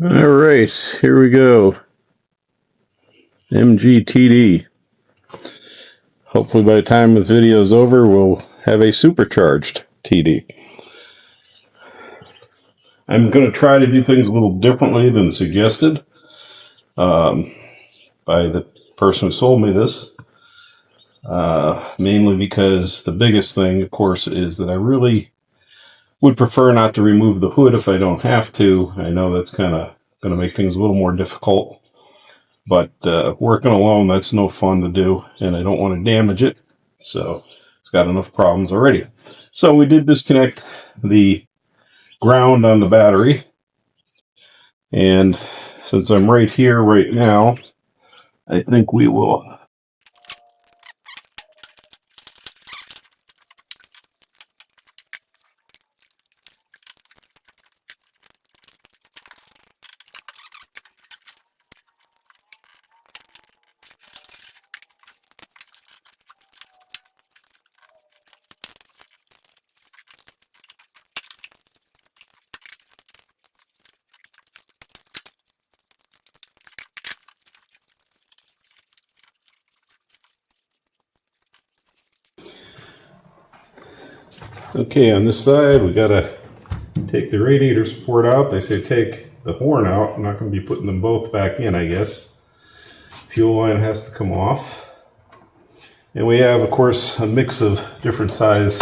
All right, here we go. MG TD. Hopefully by the time this video is over, we'll have a supercharged TD. I'm going to try to do things a little differently than suggested by the person who sold me this. Mainly because the biggest thing, of course, is that I really would prefer not to remove the hood if I don't have to. I know that's kind of going to make things a little more difficult, but working alone, that's no fun to do, and I don't want to damage it, so it's got enough problems already. So we did disconnect the ground on the battery, and since I'm right here right now, I think we will okay, on this side, we gotta take the radiator support out. They say take the horn out. I'm not gonna be putting them both back in, I guess. Fuel line has to come off. And we have, of course, a mix of different size.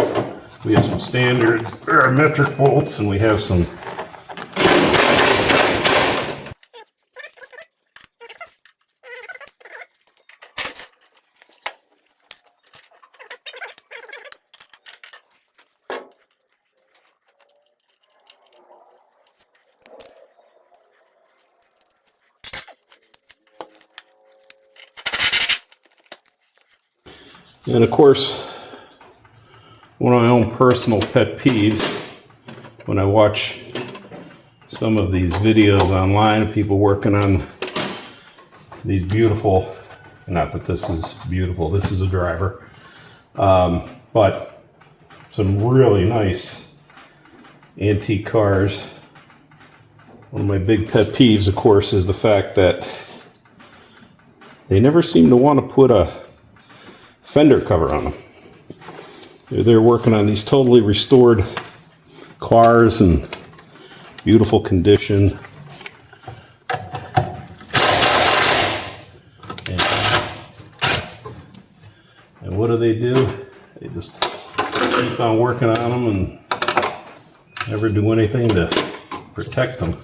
We have some standard metric bolts, and we have some and of course, one of my own personal pet peeves when I watch some of these videos online of people working on these beautiful, not that this is beautiful, this is a driver, but some really nice antique cars. One of my big pet peeves, of course, is the fact that they never seem to want to put a fender cover on them. They're working on these totally restored cars in beautiful condition. And what do? They just keep on working on them and never do anything to protect them.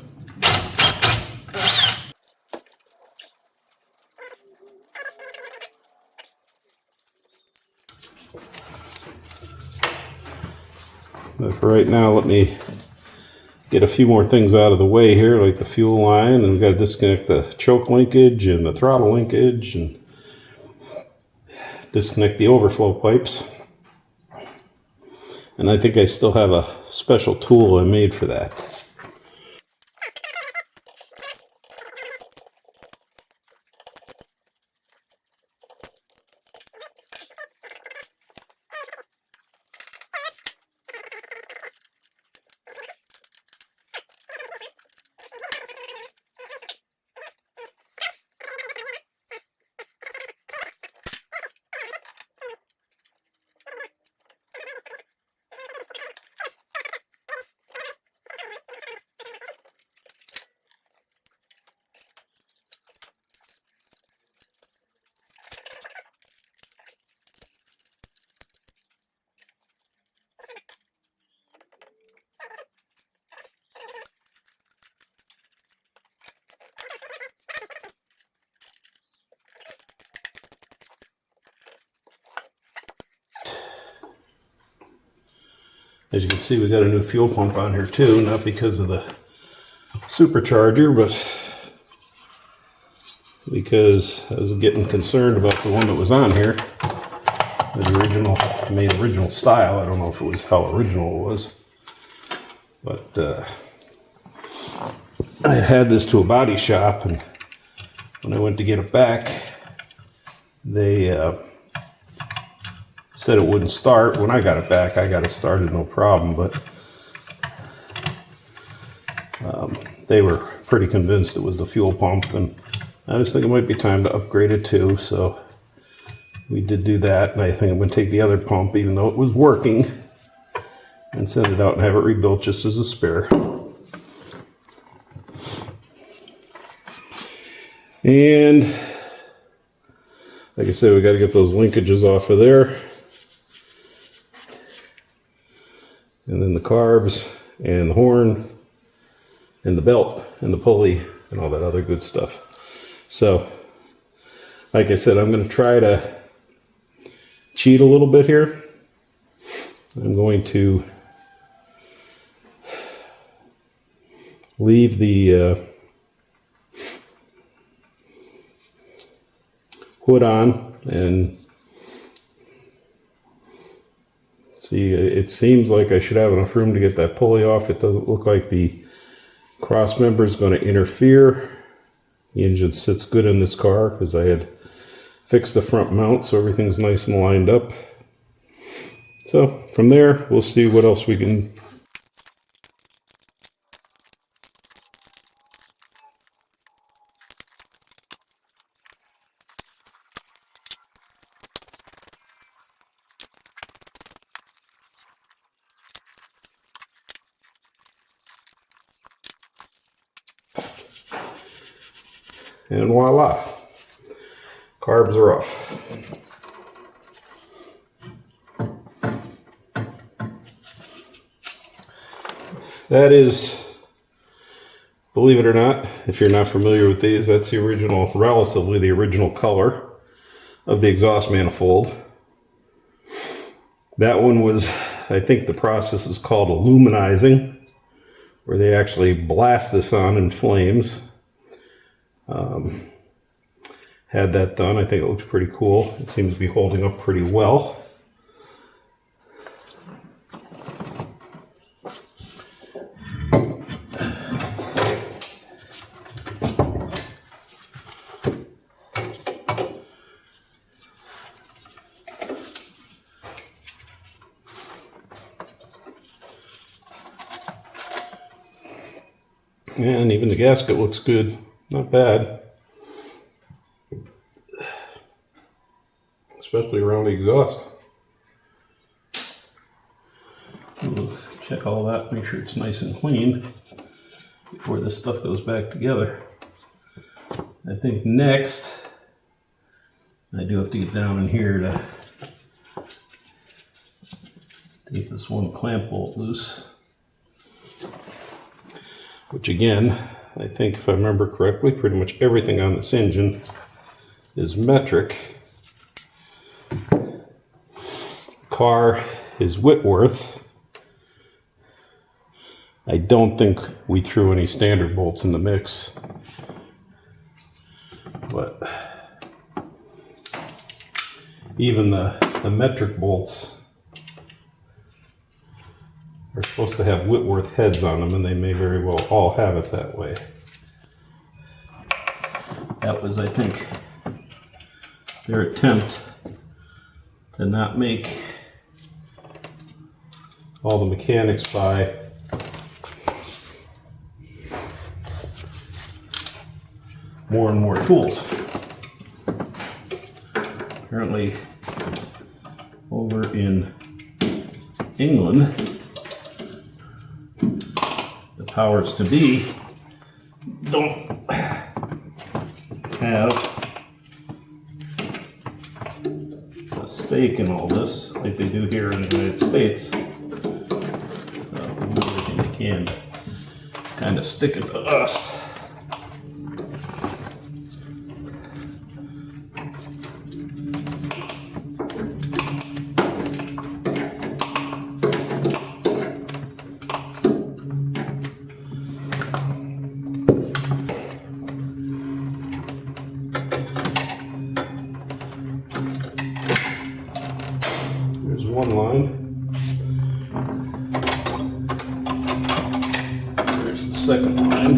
But for right now, let me get a few more things out of the way here, like the fuel line, and we've got to disconnect the choke linkage and the throttle linkage and disconnect the overflow pipes. And I think I still have a special tool I made for that. As you can see, we got a new fuel pump on here too, not because of the supercharger, but because I was getting concerned about the one that was on here. The original, made original style. I don't know if it was how original it was, but I had this to a body shop, and when I went to get it back, they said it wouldn't start. When I got it back, I got it started no problem, but they were pretty convinced it was the fuel pump, and I was thinking it might be time to upgrade it too, so we did do that, and I think I'm going to take the other pump, even though it was working, and send it out and have it rebuilt just as a spare. And like I said, we got to get those linkages off of there. And then the carbs and the horn and the belt and the pulley and all that other good stuff. So, like I said, I'm going to try to cheat a little bit here. I'm going to leave the hood on and see, it seems like I should have enough room to get that pulley off. It doesn't look like the cross member is going to interfere. The engine sits good in this car because I had fixed the front mount, so everything's nice and lined up. So from there, we'll see what else we can. And voila, carbs are off. That is, believe it or not, if you're not familiar with these, that's the original, relatively the original color of the exhaust manifold. That one was, I think the process is called aluminizing, where they actually blast this on in flames. Had that done. I think it looks pretty cool. It seems to be holding up pretty well. And even the gasket looks good. Not bad. Especially around the exhaust. We'll check all that, make sure it's nice and clean before this stuff goes back together. I think next, I do have to get down in here to take this one clamp bolt loose. Which again, I think if I remember correctly, pretty much everything on this engine is metric. Car is Whitworth. I don't think we threw any standard bolts in the mix, but even the metric bolts are supposed to have Whitworth heads on them, and they may very well all have it that way. That was, I think, their attempt to not make all the mechanics buy more and more tools. Apparently, over in England, the powers to be don't have a stake in all this like they do here in the United States. We do everything we can to kind of stick it to us. One line. There's the second line.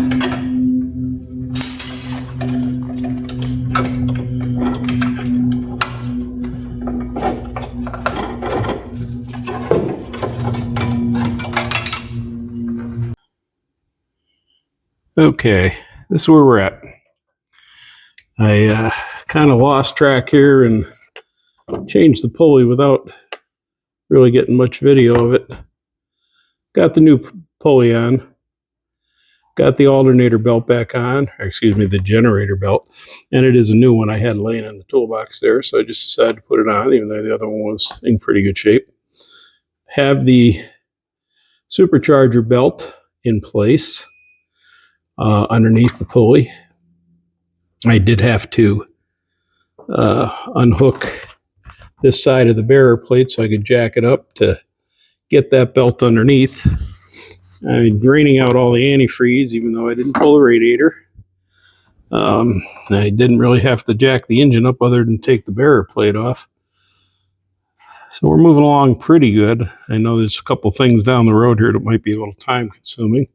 Okay, this is where we're at. I kind of lost track here and changed the pulley without really getting much video of it. Got the new pulley on. Got the alternator belt back on, or excuse me, the generator belt. And it is a new one I had laying in the toolbox there, so I just decided to put it on, even though the other one was in pretty good shape. Have the supercharger belt in place underneath the pulley. I did have to unhook this side of the bearer plate so I could jack it up to get that belt underneath. I'm draining out all the antifreeze, even though I didn't pull the radiator. I didn't really have to jack the engine up other than take the bearer plate off. So we're moving along pretty good. I know there's a couple things down the road here that might be a little time consuming.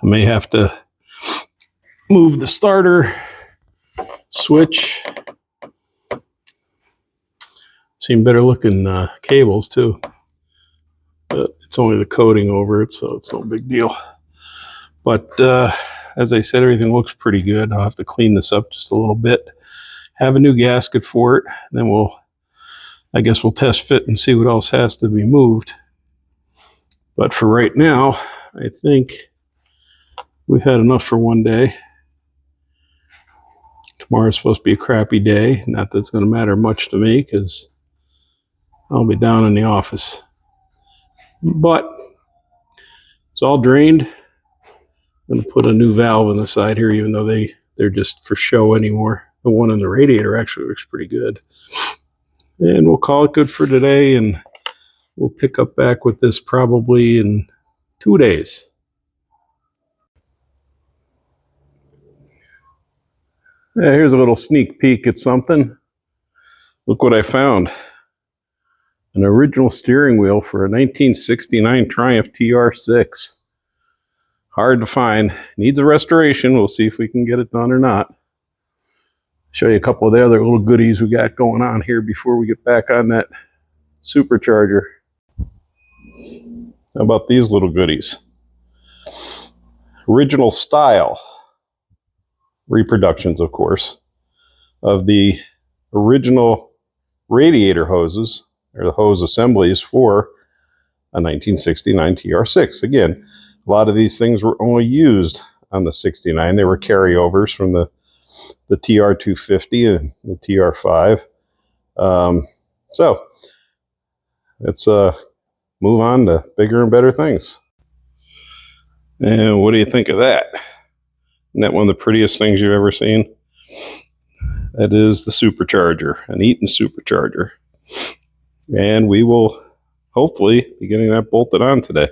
I may have to move the starter switch. Seen better looking cables too. But it's only the coating over it, so it's no big deal. But as I said, everything looks pretty good. I'll have to clean this up just a little bit. Have a new gasket for it. Then I guess we'll test fit and see what else has to be moved. But for right now, I think we've had enough for one day. Tomorrow's supposed to be a crappy day. Not that it's going to matter much to me because I'll be down in the office. But it's all drained. I'm going to put a new valve on the side here, even though they're just for show anymore. The one in the radiator actually looks pretty good. And we'll call it good for today, and we'll pick up back with this probably in 2 days. Yeah, here's a little sneak peek at something. Look what I found. An original steering wheel for a 1969 Triumph TR6. Hard to find. Needs a restoration. We'll see if we can get it done or not. Show you a couple of the other little goodies we got going on here before we get back on that supercharger. How about these little goodies? Original style reproductions, of course, of the original radiator hoses, or the hose assemblies for a 1969 TR6. Again, a lot of these things were only used on the 69. They were carryovers from the TR250 and the TR5. So let's move on to bigger and better things. And what do you think of that? Isn't that one of the prettiest things you've ever seen? That is the supercharger, an Eaton supercharger. And we will hopefully be getting that bolted on today.